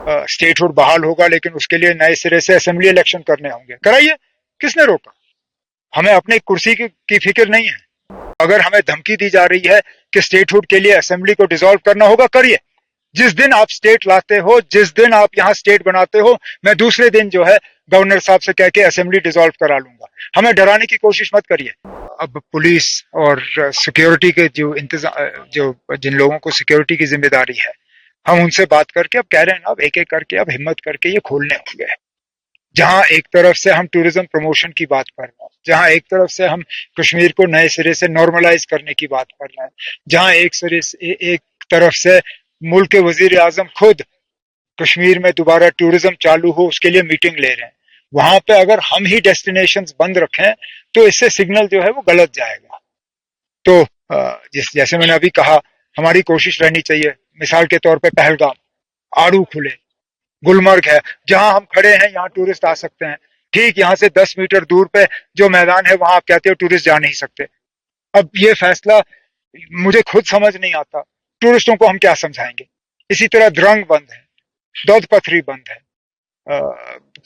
State hood بحال ہوگا لیکن اس کے لیے نئے سرے سے اسمبلی الیکشن کرنے ہوں گے، کرائیے، کس نے روکا؟ ہمیں اپنی کرسی کی فکر نہیں ہے۔ اگر ہمیں دھمکی دی جا رہی ہے کہ اسٹیٹ ہوڈ کے لیے اسمبلی کو ڈیزالو کرنا ہوگا، کریے۔ جس دن آپ اسٹیٹ لاتے ہو، جس دن آپ یہاں اسٹیٹ بناتے ہو، میں دوسرے دن جو ہے گورنر صاحب سے کہہ کے اسمبلی ڈیزالو کرا لوں گا۔ ہمیں ڈرانے کی کوشش مت کریے۔ اب پولیس اور سیکیورٹی کے جو جن لوگوں کو سیکیورٹی کی ذمہ داری ہے، ہم ان سے بات کر کے اب کہہ رہے ہیں نا، اب ایک ایک کر کے اب ہمت کر کے یہ کھولنے ہوں گے۔ جہاں ایک طرف سے ہم ٹورزم پروموشن کی بات کر رہے ہیں، جہاں ایک طرف سے ہم کشمیر کو نئے سرے سے نارملائز کرنے کی بات کر رہے ہیں، جہاں ایک طرف سے ملک کے وزیر اعظم خود کشمیر میں دوبارہ ٹورزم چالو ہو اس کے لیے میٹنگ لے رہے ہیں، وہاں پہ اگر ہم ہی ڈیسٹینیشنز بند رکھیں تو اس سے سگنل جو ہے وہ غلط جائے گا۔ تو جیسے میں نے ابھی کہا، ہماری کوشش رہنی چاہیے، مثال کے طور پہ پہلگام، آڑو کھلے، گلمرگ ہے، جہاں ہم کھڑے ہیں یہاں ٹورسٹ آ سکتے ہیں، ٹھیک یہاں سے 10 میٹر دور پہ جو میدان ہے وہاں آپ کہتے ہو ٹورسٹ جا نہیں سکتے۔ اب یہ فیصلہ مجھے خود سمجھ نہیں آتا، ٹورسٹوں کو ہم کیا سمجھائیں گے؟ اسی طرح درنگ بند ہے، دودھ پتھری بند ہے،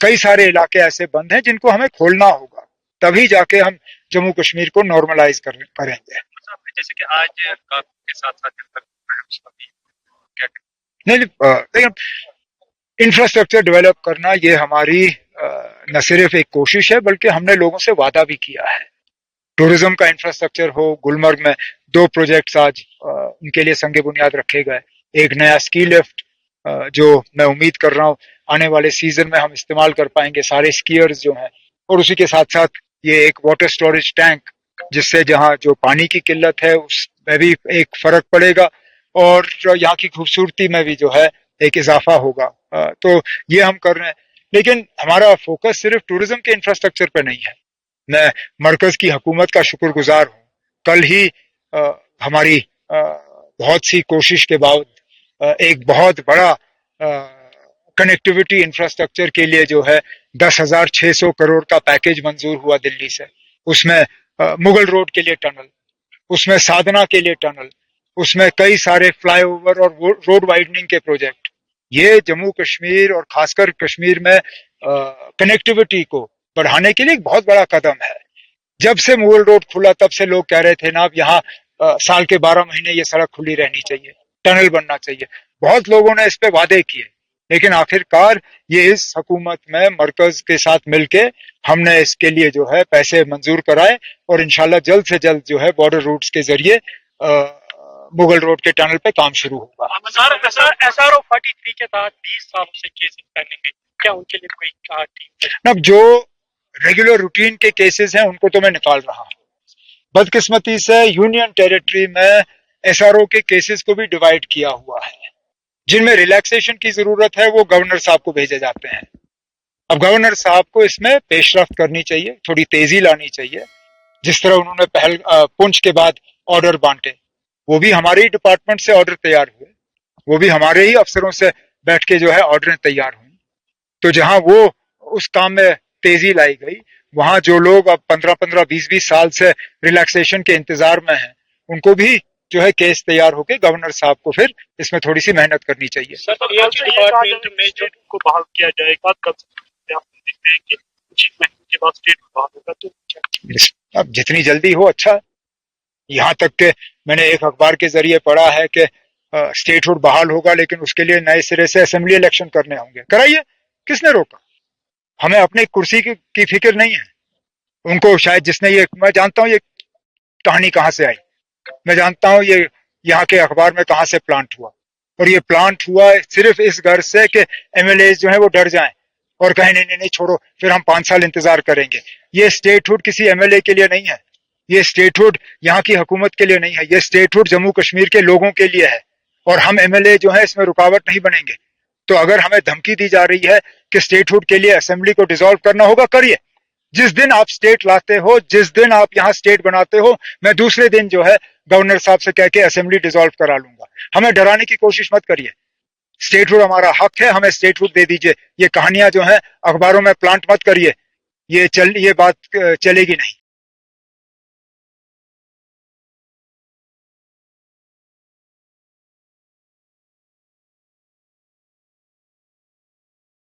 کئی سارے علاقے ایسے بند ہیں جن کو ہمیں کھولنا ہوگا، تبھی جا کے ہم جموں کشمیر کو نارملائز کریں گے۔ جیسے کہ آج کے ساتھ ساتھ نہیں، لیکن انفراسٹرکچر ڈیولپ کرنا یہ ہماری نہ صرف ایک کوشش ہے بلکہ ہم نے لوگوں سے وعدہ بھی کیا ہے۔ ٹورزم کا انفراسٹرکچر ہو، گلمرگ میں 2 پروجیکٹس آج ان کے لیے سنگ بنیاد رکھے گئے، ایک نیا اسکی لفٹ جو میں امید کر رہا ہوں آنے والے سیزن میں ہم استعمال کر پائیں گے سارے اسکیئرز جو ہیں، اور اسی کے ساتھ ساتھ یہ ایک واٹر سٹوریج ٹینک جس سے جہاں جو پانی کی قلت ہے اس میں بھی ایک فرق پڑے گا اور یہاں کی خوبصورتی میں بھی جو ہے ایک اضافہ ہوگا۔ تو یہ ہم کر رہے ہیں، لیکن ہمارا فوکس صرف ٹورزم کے انفراسٹرکچر پہ نہیں ہے۔ میں مرکز کی حکومت کا شکر گزار ہوں، کل ہی ہماری بہت سی کوشش کے بعد ایک بہت بڑا کنیکٹیوٹی انفراسٹرکچر کے لیے جو ہے 10,600 کروڑ کا پیکج منظور ہوا دلی سے۔ اس میں مغل روڈ کے لیے ٹنل، اس میں سادنا کے لیے ٹنل، اس میں کئی سارے فلائی اوور اور روڈ وائڈننگ کے پروجیکٹ۔ یہ جموں کشمیر اور خاص کر کشمیر میں کنیکٹیوٹی کو بڑھانے کے لیے ایک بہت بڑا قدم ہے۔ جب سے مغل روڈ کھلا تب سے لوگ کہہ رہے تھے نا اب یہاں سال کے 12 مہینے یہ سڑک کھلی رہنی چاہیے، ٹنل بننا چاہیے۔ بہت لوگوں نے اس پہ وعدے کیے، لیکن آخر کار یہ اس حکومت میں مرکز کے ساتھ مل کے ہم نے اس کے لیے جو ہے پیسے منظور کرائے، اور انشاءاللہ جلد سے جلد جو ہے بارڈر روٹس کے ذریعے مغل روڈ کے ٹنل پہ کام شروع ہوگا۔ SRO 43 کے تحت 20 سالوں سے کیسز پینڈنگ ہے، کیا ان کے لیے کوئی اب جو ریگولر روٹین کے کیسز ہیں ان کو تو میں نکال رہا ہوں۔ بدقسمتی سے یونین ٹیریٹری میں SRO کے کیسز کو بھی ڈیوائیڈ کیا ہوا ہے، جن میں ریلیکسیشن کی ضرورت ہے وہ گورنر صاحب کو بھیجے جاتے ہیں۔ اب گورنر صاحب کو اس میں پیش رفت کرنی چاہیے، تھوڑی تیزی لانی چاہیے، جس طرح انہوں نے پنچ کے بعد آرڈر بانٹے، وہ بھی ہمارے ہی ڈپارٹمنٹ سے آرڈر تیار ہوئے، وہ بھی ہمارے ہی افسروں سے بیٹھ کے جو ہے آرڈریں تیار ہوئیں۔ تو جہاں وہ اس کام میں تیزی لائی گئی، وہاں جو لوگ اب 15 20 سال سے ریلیکسیشن کے انتظار میں ہیں ان کو بھی جو ہے کیس تیار ہو کے گورنر صاحب کو پھر اس میں تھوڑی سی محنت کرنی چاہیے۔ ڈپارٹمنٹ میں جو کو بحال کیا جائے گا کب دیکھتے ہیں کہ 6 مہینے کے بعد اسٹیٹ بحال ہوگا، تو اب جتنی جلدی ہو اچھا۔ یہاں تک کہ میں نے ایک اخبار کے ذریعے پڑھا ہے کہ اسٹیٹ ہوڈ بحال ہوگا لیکن اس کے لیے نئے سرے سے اسمبلی الیکشن کرنے ہوں گے، کرائیے، کس نے روکا؟ ہمیں اپنے کرسی کی فکر نہیں ہے۔ ان کو شاید جس نے میں جانتا ہوں یہ کہانی کہاں سے آئی، میں جانتا ہوں یہ یہاں کے اخبار میں کہاں سے پلانٹ ہوا، اور یہ پلانٹ ہوا صرف اس غرض سے کہ MLAs جو ہیں وہ ڈر جائیں اور کہیں نہیں چھوڑو پھر ہم 5 سال انتظار کریں گے۔ یہ اسٹیٹ ہوڈ کسی MLA کے لیے نہیں ہے، یہ اسٹیٹ ہوڈ یہاں کی حکومت کے لیے نہیں ہے، یہ اسٹیٹ ہوڈ جموں کشمیر کے لوگوں کے لیے ہے، اور ہم MLA جو ہیں اس میں رکاوٹ نہیں بنیں گے۔ تو اگر ہمیں دھمکی دی جا رہی ہے کہ اسٹیٹ ہوڈ کے لیے اسمبلی کو ڈیزالو کرنا ہوگا، کریے۔ جس دن آپ اسٹیٹ لاتے ہو، جس دن آپ یہاں اسٹیٹ بناتے ہو، میں دوسرے دن جو ہے گورنر صاحب سے کہہ کے اسمبلی ڈیزالو کرا لوں گا۔ ہمیں ڈرانے کی کوشش مت کریے، اسٹیٹ ہوڈ ہمارا حق ہے، ہمیں اسٹیٹ ہوڈ دے دیجئے۔ یہ کہانیاں جو ہیں اخباروں میں پلانٹ مت کریے، یہ بات چلے گی نہیں۔